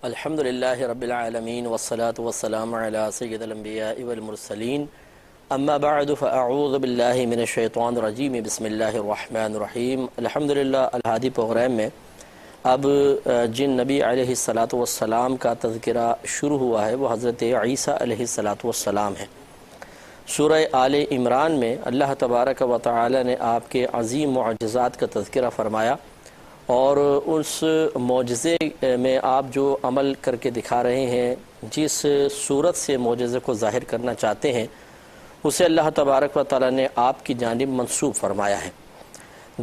الحمدللہ رب العالمین والصلاة والسلام علی سید الانبیاء والمرسلین اما بعد فاعوذ باللہ من الشیطان الرجیم بسم اللہ الرحمن الرحیم۔ الحمدللہ الہادی پروگرام میں اب جن نبی علیہ السلام کا تذکرہ شروع ہوا ہے وہ حضرت عیسیٰ علیہ السلام ہے۔ سورہ آل عمران میں اللہ تبارک و تعالی نے آپ کے عظیم معجزات کا تذکرہ فرمایا، اور اس معجزے میں آپ جو عمل کر کے دکھا رہے ہیں، جس صورت سے معجزے کو ظاہر کرنا چاہتے ہیں، اسے اللہ تبارک و تعالی نے آپ کی جانب منسوب فرمایا ہے۔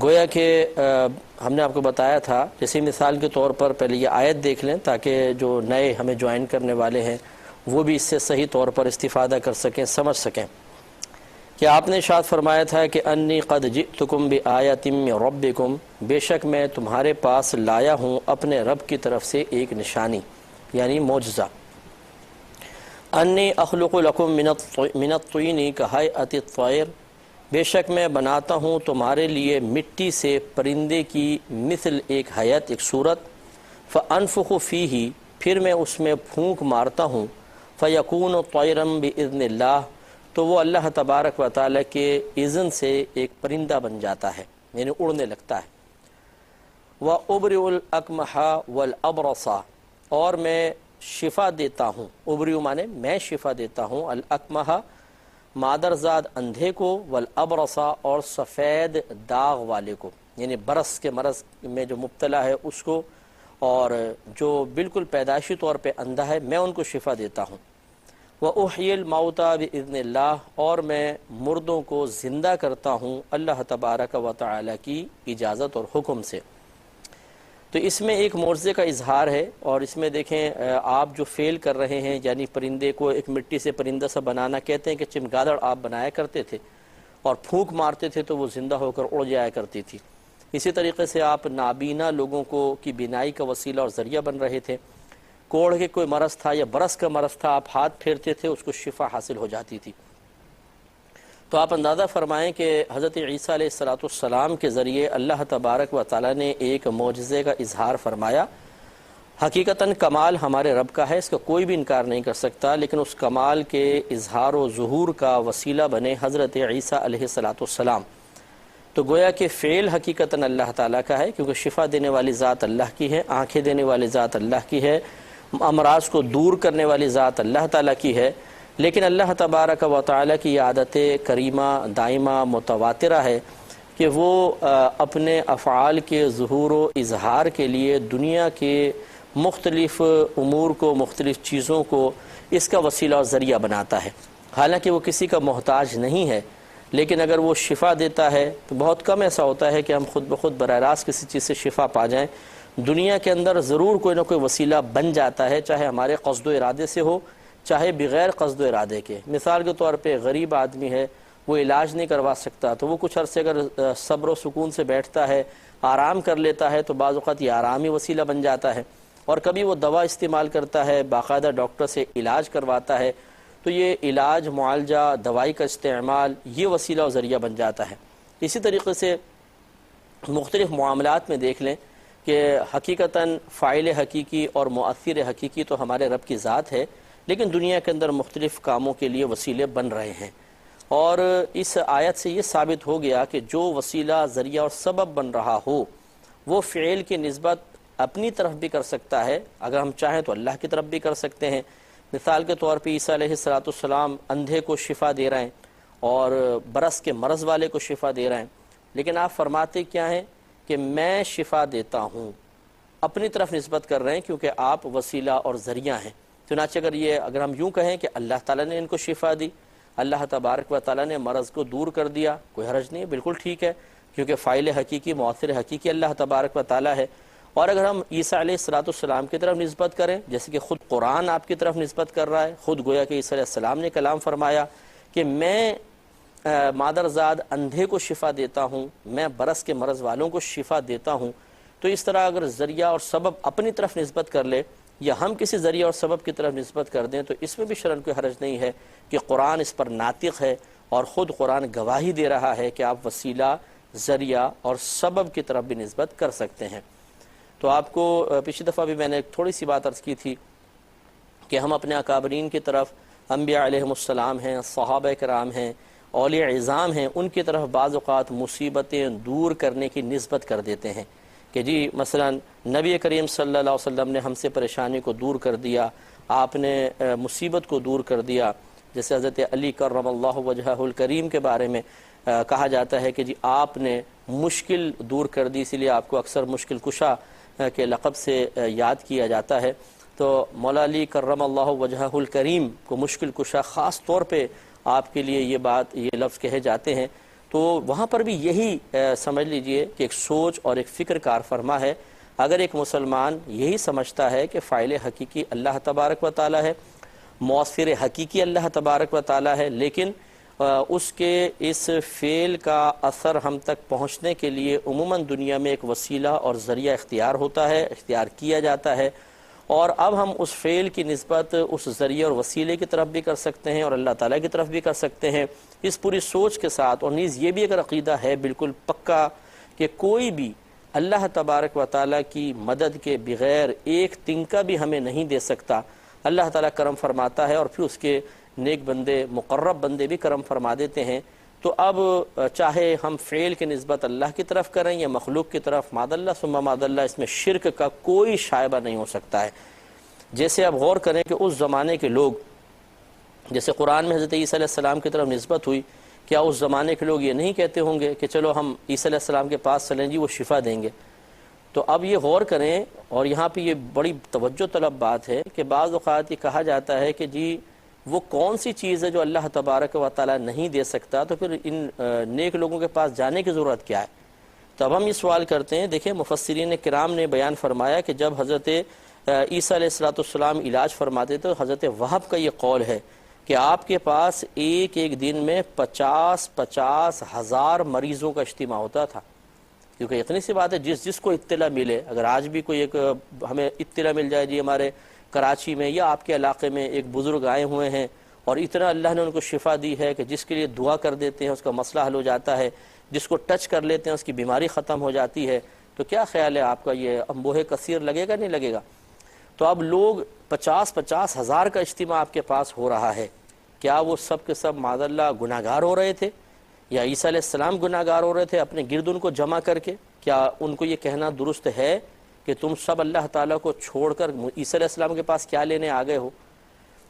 گویا کہ ہم نے آپ کو بتایا تھا، جیسے مثال کے طور پر پہلے یہ آیت دیکھ لیں تاکہ جو نئے ہمیں جوائن کرنے والے ہیں وہ بھی اس سے صحیح طور پر استفادہ کر سکیں، سمجھ سکیں کہ آپ نے ارشاد فرمایا تھا کہ انی قد جئتکم بآیۃ من ربکم، بے شک میں تمہارے پاس لایا ہوں اپنے رب کی طرف سے ایک نشانی یعنی معجزہ۔ انی اخلق لکم من الطین کہیئۃ الطیر، بے شک میں بناتا ہوں تمہارے لیے مٹی سے پرندے کی مثل ایک حیت، ایک صورت، فانفخ فیہ، پھر میں اس میں پھونک مارتا ہوں، فیکون طیرا باذن اللہ، تو وہ اللہ تبارک و تعالی کے اذن سے ایک پرندہ بن جاتا ہے، یعنی اڑنے لگتا ہے۔ وَأُبْرِئُ الْأَكْمَحَ وَالْأَبْرَصَ، اور میں شفا دیتا ہوں، ابریو مانے میں شفا دیتا ہوں، الاکمہ مادرزاد اندھے کو، والابرص اور سفید داغ والے کو، یعنی برس کے مرض میں جو مبتلا ہے اس کو، اور جو بالکل پیدائشی طور پہ اندھا ہے میں ان کو شفا دیتا ہوں۔ وَأُحْيِي الْمَوْتَى بِإِذْنِ اللَّهِ، اور میں مردوں کو زندہ کرتا ہوں اللہ تبارک و تعالی کی اجازت اور حکم سے۔ تو اس میں ایک معجزے کا اظہار ہے، اور اس میں دیکھیں آپ جو فعل کر رہے ہیں، یعنی پرندے کو ایک مٹی سے پرندہ سا بنانا، کہتے ہیں کہ چمگادڑ آپ بنایا کرتے تھے اور پھونک مارتے تھے تو وہ زندہ ہو کر اڑ جایا کرتی تھی۔ اسی طریقے سے آپ نابینا لوگوں کو کی بینائی کا وسیلہ اور ذریعہ بن رہے تھے۔ کوڑھ کے کوئی مرض تھا یا برس کا مرض تھا، آپ ہاتھ پھیرتے تھے اس کو شفا حاصل ہو جاتی تھی۔ تو آپ اندازہ فرمائیں کہ حضرت عیسیٰ علیہ السلام کے ذریعے اللہ تبارک و تعالی نے ایک معجزے کا اظہار فرمایا۔ حقیقتاً کمال ہمارے رب کا ہے، اس کا کوئی بھی انکار نہیں کر سکتا، لیکن اس کمال کے اظہار و ظہور کا وسیلہ بنے حضرت عیسیٰ علیہ السلام۔ تو گویا کہ فعل حقیقتاً اللہ تعالیٰ کا ہے، کیونکہ شفا دینے والی ذات اللہ کی ہے، آنکھیں دینے والی ذات اللہ کی ہے، امراض کو دور کرنے والی ذات اللہ تعالیٰ کی ہے، لیکن اللہ تبارک و تعالیٰ کی عادت کریمہ دائمہ متواترہ ہے کہ وہ اپنے افعال کے ظہور و اظہار کے لیے دنیا کے مختلف امور کو، مختلف چیزوں کو اس کا وسیلہ اور ذریعہ بناتا ہے۔ حالانکہ وہ کسی کا محتاج نہیں ہے، لیکن اگر وہ شفا دیتا ہے تو بہت کم ایسا ہوتا ہے کہ ہم خود بخود براہ راست کسی چیز سے شفا پا جائیں۔ دنیا کے اندر ضرور کوئی نہ کوئی وسیلہ بن جاتا ہے، چاہے ہمارے قصد و ارادے سے ہو، چاہے بغیر قصد و ارادے کے۔ مثال کے طور پہ غریب آدمی ہے، وہ علاج نہیں کروا سکتا، تو وہ کچھ عرصے اگر صبر و سکون سے بیٹھتا ہے، آرام کر لیتا ہے، تو بعض اوقات یہ آرامی وسیلہ بن جاتا ہے۔ اور کبھی وہ دوا استعمال کرتا ہے، باقاعدہ ڈاکٹر سے علاج کرواتا ہے، تو یہ علاج، معالجہ، دوائی کا استعمال یہ وسیلہ و ذریعہ بن جاتا ہے۔ اسی طریقے سے مختلف معاملات میں دیکھ لیں کہ حقیقتاً فاعل حقیقی اور مؤثر حقیقی تو ہمارے رب کی ذات ہے، لیکن دنیا کے اندر مختلف کاموں کے لیے وسیلے بن رہے ہیں۔ اور اس آیت سے یہ ثابت ہو گیا کہ جو وسیلہ، ذریعہ اور سبب بن رہا ہو وہ فعل کی نسبت اپنی طرف بھی کر سکتا ہے، اگر ہم چاہیں تو اللہ کی طرف بھی کر سکتے ہیں۔ مثال کے طور پہ عیسیٰ علیہ السلام اندھے کو شفا دے رہے ہیں اور برس کے مرض والے کو شفا دے رہے ہیں، لیکن آپ فرماتے کیا ہیں کہ میں شفا دیتا ہوں، اپنی طرف نسبت کر رہے ہیں، کیونکہ آپ وسیلہ اور ذریعہ ہیں۔ چنانچہ اگر ہم یوں کہیں کہ اللہ تعالیٰ نے ان کو شفا دی، اللہ تبارک و تعالیٰ نے مرض کو دور کر دیا، کوئی حرج نہیں، بالکل ٹھیک ہے، کیونکہ فاعل حقیقی، مؤثر حقیقی اللہ تبارک و تعالیٰ ہے۔ اور اگر ہم عیسیٰ علیہ السلام کی طرف نسبت کریں، جیسے کہ خود قرآن آپ کی طرف نسبت کر رہا ہے، خود گویا کہ عیسیٰ علیہ السلام نے کلام فرمایا کہ میں مادرزاد اندھے کو شفا دیتا ہوں، میں برس کے مرض والوں کو شفا دیتا ہوں، تو اس طرح اگر ذریعہ اور سبب اپنی طرف نسبت کر لے یا ہم کسی ذریعہ اور سبب کی طرف نسبت کر دیں، تو اس میں بھی شرعاً کوئی حرج نہیں ہے کہ قرآن اس پر ناطق ہے، اور خود قرآن گواہی دے رہا ہے کہ آپ وسیلہ، ذریعہ اور سبب کی طرف بھی نسبت کر سکتے ہیں۔ تو تو آپ کو پچھلی دفعہ بھی میں نے تھوڑی سی بات عرض کی تھی کہ ہم اپنے اکابرین کی طرف، انبیاء علیہم السلام ہیں، صحابہ کرام ہیں، اولیاء عظام ہیں، ان کی طرف بعض اوقات مصیبتیں دور کرنے کی نسبت کر دیتے ہیں کہ جی مثلا نبی کریم صلی اللہ علیہ وسلم نے ہم سے پریشانی کو دور کر دیا، آپ نے مصیبت کو دور کر دیا. جیسے حضرت علی کرم اللہ وجہہ الکریم کے بارے میں کہا جاتا ہے کہ جی آپ نے مشکل دور کر دی، اسی لیے آپ کو اکثر مشکل کشا کے لقب سے یاد کیا جاتا ہے. تو مولا علی کرم اللہ وجہہ الکریم کو مشکل کشا خاص طور پہ آپ کے لیے یہ لفظ کہے جاتے ہیں. تو وہاں پر بھی یہی سمجھ لیجئے کہ ایک سوچ اور ایک فکر کار فرما ہے. اگر ایک مسلمان یہی سمجھتا ہے کہ فاعل حقیقی اللہ تبارک و تعالی ہے، مؤثر حقیقی اللہ تبارک و تعالی ہے، لیکن اس کے اس فعل کا اثر ہم تک پہنچنے کے لیے عموماً دنیا میں ایک وسیلہ اور ذریعہ اختیار کیا جاتا ہے، اور اب ہم اس فعل کی نسبت اس ذریعہ اور وسیلے کی طرف بھی کر سکتے ہیں اور اللہ تعالیٰ کی طرف بھی کر سکتے ہیں. اس پوری سوچ کے ساتھ، اور نیز یہ بھی اگر عقیدہ ہے بالکل پکا کہ کوئی بھی اللہ تبارک و تعالیٰ کی مدد کے بغیر ایک تنکا بھی ہمیں نہیں دے سکتا. اللہ تعالیٰ کرم فرماتا ہے اور پھر اس کے نیک بندے، مقرب بندے بھی کرم فرما دیتے ہیں. تو اب چاہے ہم فعل کی نسبت اللہ کی طرف کریں یا مخلوق کی طرف، ماد اللہ ثم ماد اللہ، اس میں شرک کا کوئی شائبہ نہیں ہو سکتا ہے. جیسے اب غور کریں کہ اس زمانے کے لوگ، جیسے قرآن میں حضرت عیسیٰ علیہ السلام کی طرف نسبت ہوئی، کیا اس زمانے کے لوگ یہ نہیں کہتے ہوں گے کہ چلو ہم عیسیٰ علیہ السلام کے پاس چلیں جی وہ شفا دیں گے؟ تو اب یہ غور کریں، اور یہاں پہ یہ بڑی توجہ طلب بات ہے کہ بعض اوقات یہ کہا جاتا ہے کہ جی وہ کون سی چیز ہے جو اللہ تبارک و تعالی نہیں دے سکتا، تو پھر ان نیک لوگوں کے پاس جانے کی ضرورت کیا ہے؟ تو اب ہم یہ سوال کرتے ہیں. دیکھیں مفسرین کرام نے بیان فرمایا کہ جب حضرت عیسیٰ علیہ السلام علاج فرماتے تھے، حضرت وہب کا یہ قول ہے کہ آپ کے پاس ایک دن میں 50 ہزار مریضوں کا اجتماع ہوتا تھا. کیونکہ اتنی سی بات ہے، جس کو اطلاع ملے، اگر آج بھی کوئی ایک ہمیں اطلاع مل جائے جی ہمارے کراچی میں یا آپ کے علاقے میں ایک بزرگ آئے ہوئے ہیں اور اتنا اللہ نے ان کو شفا دی ہے کہ جس کے لیے دعا کر دیتے ہیں اس کا مسئلہ حل ہو جاتا ہے، جس کو ٹچ کر لیتے ہیں اس کی بیماری ختم ہو جاتی ہے، تو کیا خیال ہے آپ کا یہ انبوہ کثیر لگے گا نہیں لگے گا؟ تو اب لوگ 50 ہزار کا اجتماع آپ کے پاس ہو رہا ہے، کیا وہ سب کے سب معاذ اللہ گناہگار ہو رہے تھے؟ یا عیسیٰ علیہ السلام گناہگار ہو رہے تھے اپنے گرد ان کو جمع کر کے؟ کیا ان کو یہ کہنا درست ہے کہ تم سب اللہ تعالیٰ کو چھوڑ کر عیسیٰ علیہ السلام کے پاس کیا لینے آ گئے ہو؟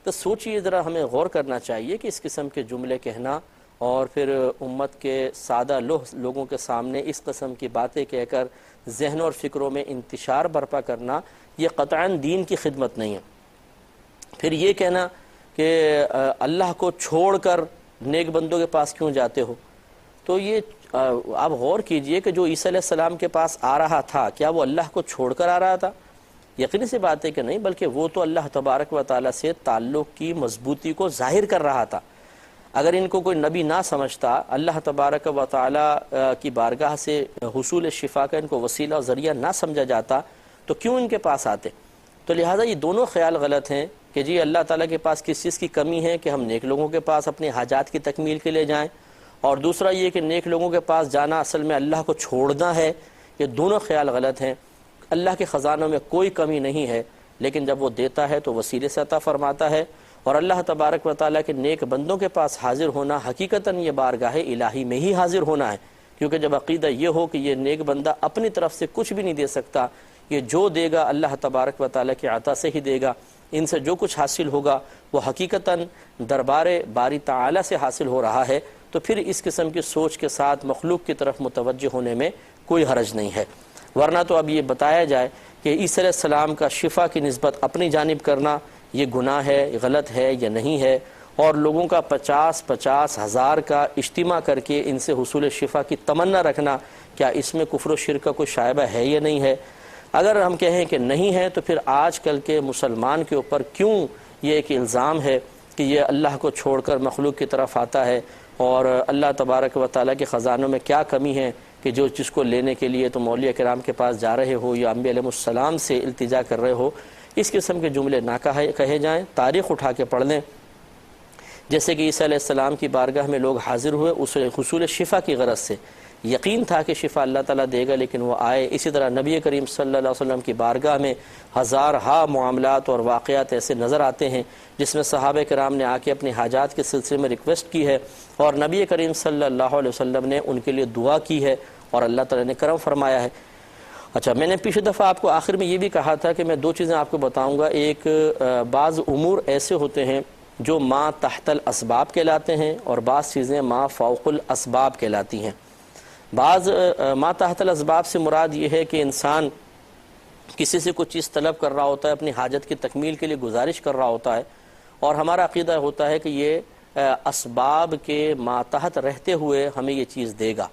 تو سوچئے ذرا، ہمیں غور کرنا چاہیے کہ اس قسم کے جملے کہنا اور پھر امت کے سادہ لوگوں کے سامنے اس قسم کی باتیں کہہ کر ذہنوں اور فکروں میں انتشار برپا کرنا، یہ قطعاً دین کی خدمت نہیں ہے. پھر یہ کہنا کہ اللہ کو چھوڑ کر نیک بندوں کے پاس کیوں جاتے ہو؟ تو یہ آپ غور کیجئے کہ جو عیسیٰ علیہ السلام کے پاس آ رہا تھا، کیا وہ اللہ کو چھوڑ کر آ رہا تھا؟ یقینی سی بات ہے کہ نہیں، بلکہ وہ تو اللہ تبارک و تعالیٰ سے تعلق کی مضبوطی کو ظاہر کر رہا تھا. اگر ان کو کوئی نبی نہ سمجھتا، اللہ تبارک و تعالیٰ کی بارگاہ سے حصول شفا کا ان کو وسیلہ و ذریعہ نہ سمجھا جاتا تو کیوں ان کے پاس آتے؟ تو لہٰذا یہ دونوں خیال غلط ہیں کہ جی اللہ تعالیٰ کے پاس کس چیز کی کمی ہے کہ ہم نیک لوگوں کے پاس اپنی حاجات کی تکمیل کے لیے جائیں، اور دوسرا یہ کہ نیک لوگوں کے پاس جانا اصل میں اللہ کو چھوڑنا ہے. یہ دونوں خیال غلط ہیں. اللہ کے خزانوں میں کوئی کمی نہیں ہے، لیکن جب وہ دیتا ہے تو وسیلے سے عطا فرماتا ہے. اور اللہ تبارک و تعالیٰ کے نیک بندوں کے پاس حاضر ہونا حقیقتاً یہ بارگاہ الہی میں ہی حاضر ہونا ہے. کیونکہ جب عقیدہ یہ ہو کہ یہ نیک بندہ اپنی طرف سے کچھ بھی نہیں دے سکتا، یہ جو دے گا اللہ تبارک و تعالیٰ کی عطا سے ہی دے گا، ان سے جو کچھ حاصل ہوگا وہ حقیقتاً دربار باری تعالیٰ سے حاصل ہو رہا ہے، تو پھر اس قسم کی سوچ کے ساتھ مخلوق کی طرف متوجہ ہونے میں کوئی حرج نہیں ہے. ورنہ تو اب یہ بتایا جائے کہ عیسیٰ علیہ السلام کا شفا کی نسبت اپنی جانب کرنا یہ گناہ ہے، غلط ہے یا نہیں ہے، اور لوگوں کا 50 ہزار کا اجتماع کر کے ان سے حصول شفا کی تمنا رکھنا، کیا اس میں کفر و شرک کا کوئی شائبہ ہے یا نہیں ہے؟ اگر ہم کہیں کہ نہیں ہے تو پھر آج کل کے مسلمان کے اوپر کیوں یہ ایک الزام ہے کہ یہ اللہ کو چھوڑ کر مخلوق کی طرف آتا ہے، اور اللہ تبارک و تعالیٰ کے خزانوں میں کیا کمی ہے کہ جس کو لینے کے لیے تم اولیاء کرام کے پاس جا رہے ہو یا انبیاء علیہ السلام سے التجا کر رہے ہو؟ اس قسم کے جملے نہ کہے جائیں. تاریخ اٹھا کے پڑھ لیں، جیسے کہ عیسیٰ علیہ السلام کی بارگاہ میں لوگ حاضر ہوئے اس حصول شفا کی غرض سے، یقین تھا کہ شفا اللہ تعالیٰ دے گا، لیکن وہ آئے۔ اسی طرح نبی کریم صلی اللہ علیہ وسلم کی بارگاہ میں ہزارہا معاملات اور واقعات ایسے نظر آتے ہیں جس میں صحابہ کرام نے آ کے اپنی حاجات کے سلسلے میں ریکویسٹ کی ہے، اور نبی کریم صلی اللہ علیہ وسلم نے ان کے لیے دعا کی ہے اور اللہ تعالیٰ نے کرم فرمایا ہے۔ اچھا، میں نے پچھلی دفعہ آپ کو آخر میں یہ بھی کہا تھا کہ میں دو چیزیں آپ کو بتاؤں گا۔ ایک، بعض امور ایسے ہوتے ہیں جو ما تحت الاسباب کہلاتے ہیں، اور بعض چیزیں ما فوق الاسباب کہلاتی ہیں۔ بعض ما تحت الاسباب سے مراد یہ ہے کہ انسان کسی سے کوئی چیز طلب کر رہا ہوتا ہے، اپنی حاجت کی تکمیل کے لیے گزارش کر رہا ہوتا ہے، اور ہمارا عقیدہ ہوتا ہے کہ یہ اسباب کے ماتحت رہتے ہوئے ہمیں یہ چیز دے گا۔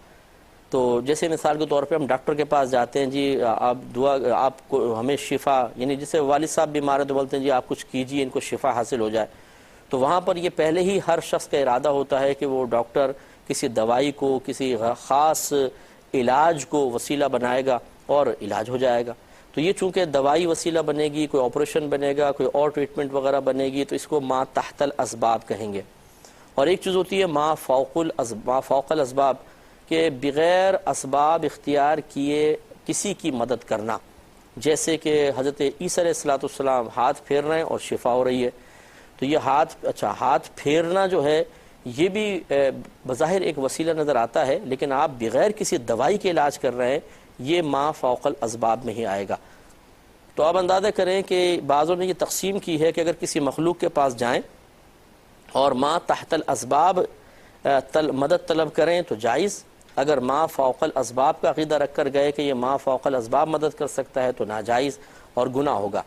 تو جیسے مثال کے طور پہ ہم ڈاکٹر کے پاس جاتے ہیں، جی آپ کو ہمیں شفا، یعنی جیسے والد صاحب بیمار ہیں تو بولتے ہیں جی آپ کچھ کیجئے ان کو شفا حاصل ہو جائے، تو وہاں پر یہ پہلے ہی ہر شخص کا ارادہ ہوتا ہے کہ وہ ڈاکٹر کسی دوائی کو، کسی خاص علاج کو وسیلہ بنائے گا اور علاج ہو جائے گا۔ تو یہ چونکہ دوائی وسیلہ بنے گی، کوئی آپریشن بنے گا، کوئی اور ٹریٹمنٹ وغیرہ بنے گی، تو اس کو ما تحت الاسباب کہیں گے۔ اور ایک چیز ہوتی ہے ما فوق الاسباب، کہ بغیر اسباب اختیار کیے کسی کی مدد کرنا، جیسے کہ حضرت عیسیٰ علیہ السلام ہاتھ پھیر رہے ہیں اور شفا ہو رہی ہے۔ تو یہ ہاتھ پھیرنا جو ہے یہ بھی بظاہر ایک وسیلہ نظر آتا ہے، لیکن آپ بغیر کسی دوائی کے علاج کر رہے ہیں، یہ ما فوق الاسباب میں ہی آئے گا۔ تو آپ اندازہ کریں کہ بعضوں نے یہ تقسیم کی ہے کہ اگر کسی مخلوق کے پاس جائیں اور ما تحت الاسباب مدد طلب کریں تو جائز، اگر ما فوق الاسباب کا عقیدہ رکھ کر گئے کہ یہ ما فوق الاسباب مدد کر سکتا ہے تو ناجائز اور گناہ ہوگا۔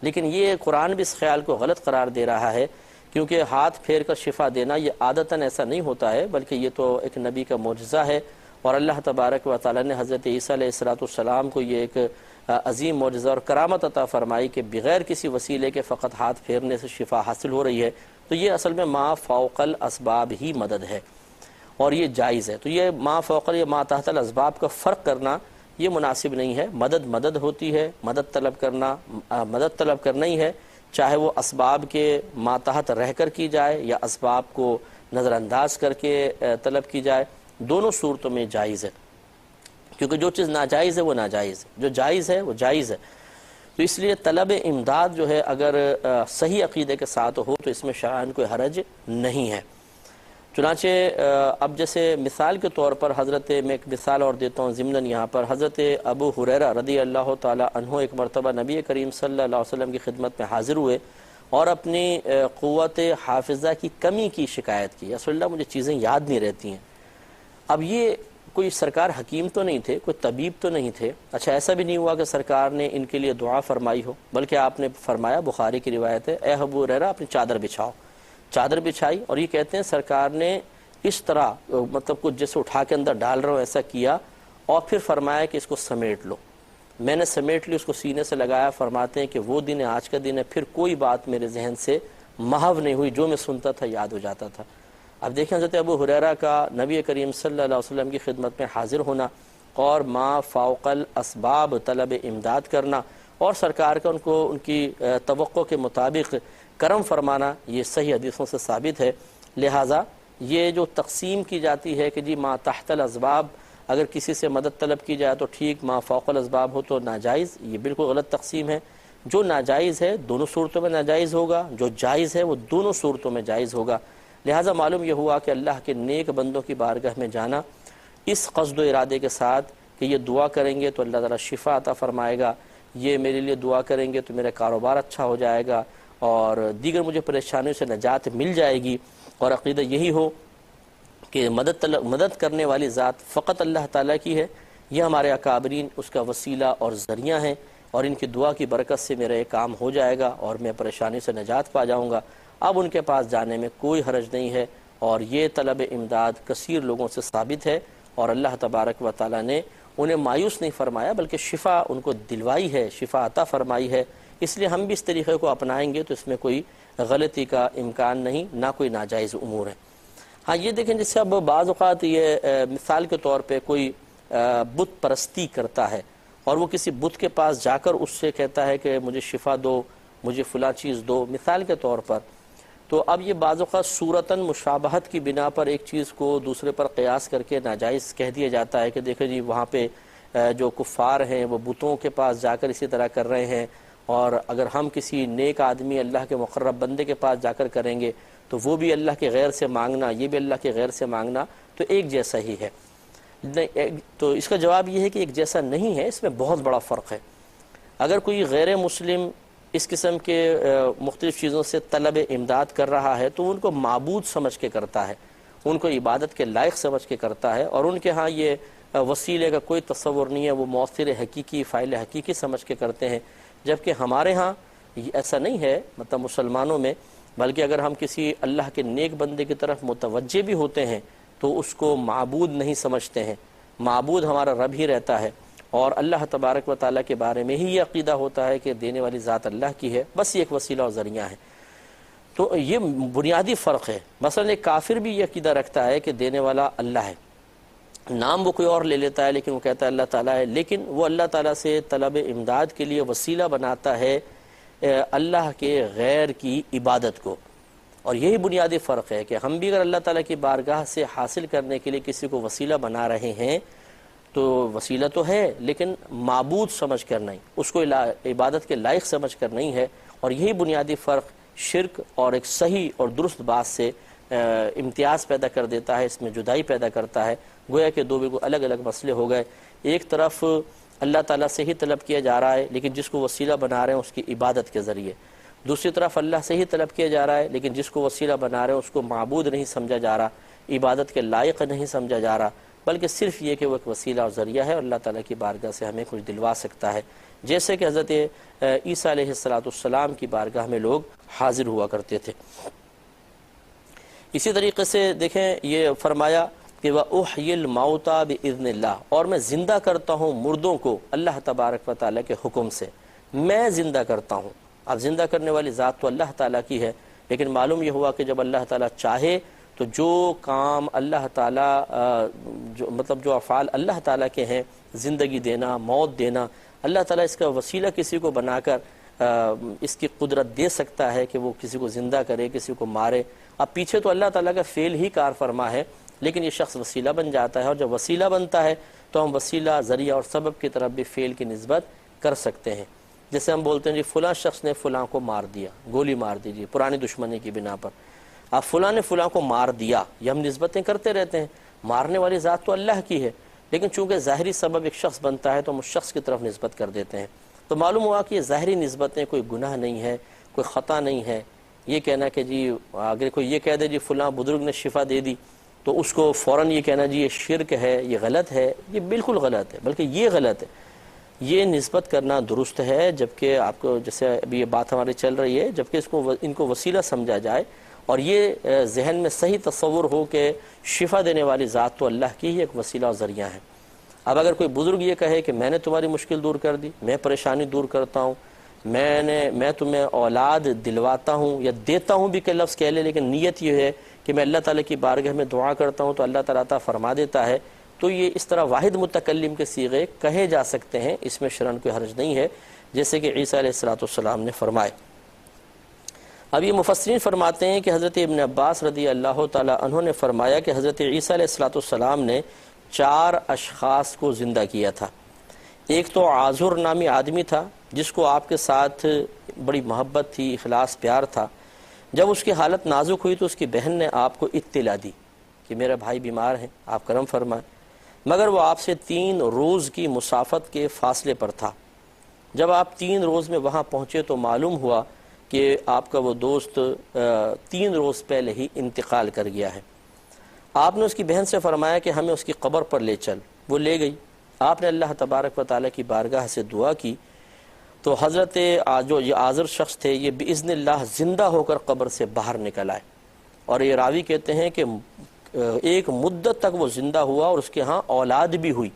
لیکن یہ قرآن بھی اس خیال کو غلط قرار دے رہا ہے، کیونکہ ہاتھ پھیر کر شفا دینا یہ عادتاً ایسا نہیں ہوتا ہے، بلکہ یہ تو ایک نبی کا معجزہ ہے، اور اللہ تبارک و تعالی نے حضرت عیسیٰ علیہ السلام کو یہ ایک عظیم معجزہ اور کرامت عطا فرمائی کہ بغیر کسی وسیلے کے فقط ہاتھ پھیرنے سے شفا حاصل ہو رہی ہے۔ تو یہ اصل میں ما فوق الاسباب ہی مدد ہے، اور یہ جائز ہے۔ تو یہ ما فوق یا ما تحت الاسباب کا فرق کرنا یہ مناسب نہیں ہے۔ مدد ہوتی ہے، مدد طلب کرنا ہی ہے، چاہے وہ اسباب کے ماتحت رہ کر کی جائے یا اسباب کو نظر انداز کر کے طلب کی جائے، دونوں صورتوں میں جائز ہے، کیونکہ جو چیز ناجائز ہے وہ ناجائز ہے، جو جائز ہے وہ جائز ہے۔ تو اس لیے طلب امداد جو ہے اگر صحیح عقیدے کے ساتھ ہو تو اس میں شرعاً کوئی حرج نہیں ہے۔ چنانچہ اب جیسے مثال کے طور پر میں ایک مثال اور دیتا ہوں ضمناً یہاں پر، حضرت ابو ہریرہ رضی اللہ تعالی عنہ ایک مرتبہ نبی کریم صلی اللہ علیہ وسلم کی خدمت میں حاضر ہوئے اور اپنی قوت حافظہ کی کمی کی شکایت کی۔ رسول اللہ مجھے چیزیں یاد نہیں رہتی ہیں۔ اب یہ کوئی سرکار حکیم تو نہیں تھے، کوئی طبیب تو نہیں تھے۔ اچھا، ایسا بھی نہیں ہوا کہ سرکار نے ان کے لیے دعا فرمائی ہو، بلکہ آپ نے فرمایا، بخاری کی روایت ہے، اے ابو ہریرہ اپنی چادر بچھاؤ۔ چادر بچھائی، اور یہ کہتے ہیں سرکار نے اس طرح مطلب کچھ جیسے اٹھا کے اندر ڈال رہا ہوں ایسا کیا، اور پھر فرمایا کہ اس کو سمیٹ لو۔ میں نے سمیٹ لی، اس کو سینے سے لگایا۔ فرماتے ہیں کہ وہ دن آج کا دن ہے، پھر کوئی بات میرے ذہن سے محو نہیں ہوئی، جو میں سنتا تھا یاد ہو جاتا تھا۔ اب دیکھیں حضرت ابو ہریرہ کا نبی کریم صلی اللہ علیہ وسلم کی خدمت میں حاضر ہونا اور ما فوق الاسباب طلب امداد کرنا، اور سرکار کا ان کی توقع کے مطابق کرم فرمانا، یہ صحیح حدیثوں سے ثابت ہے۔ لہٰذا یہ جو تقسیم کی جاتی ہے کہ جی ما تحت الاسباب اگر کسی سے مدد طلب کی جائے تو ٹھیک، ما فوق الاسباب ہو تو ناجائز، یہ بالکل غلط تقسیم ہے۔ جو ناجائز ہے دونوں صورتوں میں ناجائز ہوگا، جو جائز ہے وہ دونوں صورتوں میں جائز ہوگا۔ لہٰذا معلوم یہ ہوا کہ اللہ کے نیک بندوں کی بارگاہ میں جانا اس قصد و ارادے کے ساتھ کہ یہ دعا کریں گے تو اللہ تعالیٰ شفا عطا فرمائے گا، یہ میرے لیے دعا کریں گے تو میرا کاروبار اچھا ہو جائے گا اور دیگر مجھے پریشانیوں سے نجات مل جائے گی، اور عقیدہ یہی ہو کہ مدد کرنے والی ذات فقط اللہ تعالیٰ کی ہے، یہ ہمارے اکابرین اس کا وسیلہ اور ذریعہ ہیں، اور ان کی دعا کی برکت سے میرا یہ کام ہو جائے گا اور میں پریشانی سے نجات پا جاؤں گا۔ اب ان کے پاس جانے میں کوئی حرج نہیں ہے، اور یہ طلب امداد کثیر لوگوں سے ثابت ہے، اور اللہ تبارک و تعالیٰ نے انہیں مایوس نہیں فرمایا بلکہ شفا ان کو دلوائی ہے، شفا عطا فرمائی ہے۔ اس لیے ہم بھی اس طریقے کو اپنائیں گے تو اس میں کوئی غلطی کا امکان نہیں، نہ کوئی ناجائز امور ہے۔ ہاں یہ دیکھیں، جس سے اب بعض اوقات یہ مثال کے طور پہ کوئی بت پرستی کرتا ہے اور وہ کسی بت کے پاس جا کر اس سے کہتا ہے کہ مجھے شفا دو، مجھے فلاں چیز دو، مثال کے طور پر، تو اب یہ بعض اوقات صورتاً مشابہت کی بنا پر ایک چیز کو دوسرے پر قیاس کر کے ناجائز کہہ دیا جاتا ہے کہ دیکھیں جی وہاں پہ جو کفار ہیں وہ بتوں کے پاس جا کر اسی طرح کر رہے ہیں، اور اگر ہم کسی نیک آدمی اللہ کے مقرب بندے کے پاس جا کر کریں گے تو وہ بھی اللہ کے غیر سے مانگنا، یہ بھی اللہ کے غیر سے مانگنا تو ایک جیسا ہی ہے۔ تو اس کا جواب یہ ہے کہ ایک جیسا نہیں ہے، اس میں بہت بڑا فرق ہے۔ اگر کوئی غیر مسلم اس قسم کے مختلف چیزوں سے طلب امداد کر رہا ہے تو ان کو معبود سمجھ کے کرتا ہے، ان کو عبادت کے لائق سمجھ کے کرتا ہے، اور ان کے ہاں یہ وسیلے کا کوئی تصور نہیں ہے، وہ مؤثر حقیقی فاعل حقیقی سمجھ کے کرتے ہیں، جبکہ ہمارے ہاں ایسا نہیں ہے، مطلب مسلمانوں میں، بلکہ اگر ہم کسی اللہ کے نیک بندے کی طرف متوجہ بھی ہوتے ہیں تو اس کو معبود نہیں سمجھتے ہیں، معبود ہمارا رب ہی رہتا ہے، اور اللہ تبارک و تعالیٰ کے بارے میں ہی یہ عقیدہ ہوتا ہے کہ دینے والی ذات اللہ کی ہے، بس یہ ایک وسیلہ اور ذریعہ ہے۔ تو یہ بنیادی فرق ہے۔ مثلا ایک کافر بھی یہ عقیدہ رکھتا ہے کہ دینے والا اللہ ہے، نام وہ کوئی اور لے لیتا ہے لیکن وہ کہتا ہے اللہ تعالیٰ ہے، لیکن وہ اللہ تعالیٰ سے طلب امداد کے لیے وسیلہ بناتا ہے اللہ کے غیر کی عبادت کو۔ اور یہی بنیادی فرق ہے کہ ہم بھی اگر اللہ تعالیٰ کی بارگاہ سے حاصل کرنے کے لیے کسی کو وسیلہ بنا رہے ہیں تو وسیلہ تو ہے لیکن معبود سمجھ کر نہیں، اس کو عبادت کے لائق سمجھ کر نہیں ہے، اور یہی بنیادی فرق شرک اور ایک صحیح اور درست بات سے امتیاز پیدا کر دیتا ہے، اس میں جدائی پیدا کرتا ہے، گویا کہ دو بالکل الگ الگ مسئلے ہو گئے۔ ایک طرف اللہ تعالیٰ سے ہی طلب کیا جا رہا ہے لیکن جس کو وسیلہ بنا رہے ہیں اس کی عبادت کے ذریعے، دوسری طرف اللہ سے ہی طلب کیا جا رہا ہے لیکن جس کو وسیلہ بنا رہے ہیں اس کو معبود نہیں سمجھا جا رہا، عبادت کے لائق نہیں سمجھا جا رہا، بلکہ صرف یہ کہ وہ ایک وسیلہ اور ذریعہ ہے اور اللہ تعالیٰ کی بارگاہ سے ہمیں کچھ دلوا سکتا ہے، جیسے کہ حضرت عیسیٰ علیہ السلام کی بارگاہ میں لوگ حاضر ہوا کرتے تھے۔ اسی طریقے سے دیکھیں یہ فرمایا کہ وَأُحْيِي الْمَوْتَى بِإِذْنِ اللَّهِ، اور میں زندہ کرتا ہوں مردوں کو اللہ تبارک و تعالیٰ کے حکم سے، میں زندہ کرتا ہوں۔ اب زندہ کرنے والی ذات تو اللہ تعالیٰ کی ہے، لیکن معلوم یہ ہوا کہ جب اللہ تعالیٰ چاہے تو جو کام اللہ تعالیٰ جو افعال اللہ تعالیٰ کے ہیں، زندگی دینا، موت دینا، اللہ تعالیٰ اس کا وسیلہ کسی کو بنا کر اس کی قدرت دے سکتا ہے کہ وہ کسی کو زندہ کرے، کسی کو مارے۔ اب پیچھے تو اللہ تعالیٰ کا فعل ہی کار فرما ہے، لیکن یہ شخص وسیلہ بن جاتا ہے، اور جب وسیلہ بنتا ہے تو ہم وسیلہ، ذریعہ اور سبب کی طرف بھی فعل کی نسبت کر سکتے ہیں۔ جیسے ہم بولتے ہیں جی فلاں شخص نے فلاں کو مار دیا، گولی مار دی پرانی دشمنی کی بنا پر، اب فلاں نے فلاں کو مار دیا، یہ ہم نسبتیں کرتے رہتے ہیں، مارنے والی ذات تو اللہ کی ہے، لیکن چونکہ ظاہری سبب ایک شخص بنتا ہے تو ہم اس شخص کی طرف نسبت کر دیتے ہیں۔ تو معلوم ہوا کہ یہ ظاہری نسبتیں کوئی گناہ نہیں ہے، کوئی خطا نہیں ہے۔ یہ کہنا کہ جی اگر کوئی یہ کہہ دے جی فلاں بزرگ نے شفا دے دی تو اس کو فوراً یہ کہنا جی یہ شرک ہے، یہ غلط ہے، یہ بالکل غلط ہے، بلکہ یہ غلط ہے۔ یہ نسبت کرنا درست ہے، جبکہ آپ کو جیسے ابھی یہ بات ہماری چل رہی ہے، جبکہ ان کو وسیلہ سمجھا جائے اور یہ ذہن میں صحیح تصور ہو کہ شفا دینے والی ذات تو اللہ کی ہی ایک وسیلہ اور ذریعہ ہے۔ اب اگر کوئی بزرگ یہ کہے کہ میں نے تمہاری مشکل دور کر دی، میں پریشانی دور کرتا ہوں، میں تمہیں اولاد دلواتا ہوں یا دیتا ہوں بھی کہ لفظ کہہ لے، لیکن نیت یہ ہے کہ میں اللہ تعالیٰ کی بارگاہ میں دعا کرتا ہوں تو اللہ تعالیٰ عطا فرما دیتا ہے، تو یہ اس طرح واحد متکلم کے صیغے کہے جا سکتے ہیں، اس میں شرعاً کوئی حرج نہیں ہے، جیسے کہ عیسیٰ علیہ السلام نے فرمائے۔ اب یہ مفسرین فرماتے ہیں کہ حضرت ابن عباس رضی اللہ تعالیٰ عنہ نے فرمایا کہ حضرت عیسیٰ علیہ السلام نے 4 اشخاص کو زندہ کیا تھا۔ ایک تو عازر نامی آدمی تھا جس کو آپ کے ساتھ بڑی محبت تھی، اخلاص پیار تھا۔ جب اس کی حالت نازک ہوئی تو اس کی بہن نے آپ کو اطلاع دی کہ میرا بھائی بیمار ہے، آپ کرم فرمائیں، مگر وہ آپ سے 3 روز کی مسافت کے فاصلے پر تھا۔ جب آپ 3 روز میں وہاں پہنچے تو معلوم ہوا کہ آپ کا وہ دوست 3 روز پہلے ہی انتقال کر گیا ہے۔ آپ نے اس کی بہن سے فرمایا کہ ہمیں اس کی قبر پر لے چل، وہ لے گئی۔ آپ نے اللہ تبارک و تعالیٰ کی بارگاہ سے دعا کی تو حضرت جو یہ عازر شخص تھے یہ باذن اللہ زندہ ہو کر قبر سے باہر نکل آئے، اور یہ راوی کہتے ہیں کہ ایک مدت تک وہ زندہ ہوا اور اس کے ہاں اولاد بھی ہوئی۔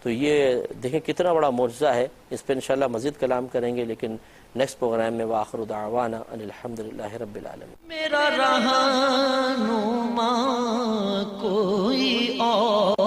تو یہ دیکھیں کتنا بڑا معجزہ ہے، اس پہ انشاءاللہ مزید کلام کریں گے، لیکن نیکسٹ پروگرام میں وآخر دعوانا ان الحمدللہ رب العالمین۔ میرا رہنما کوئی اور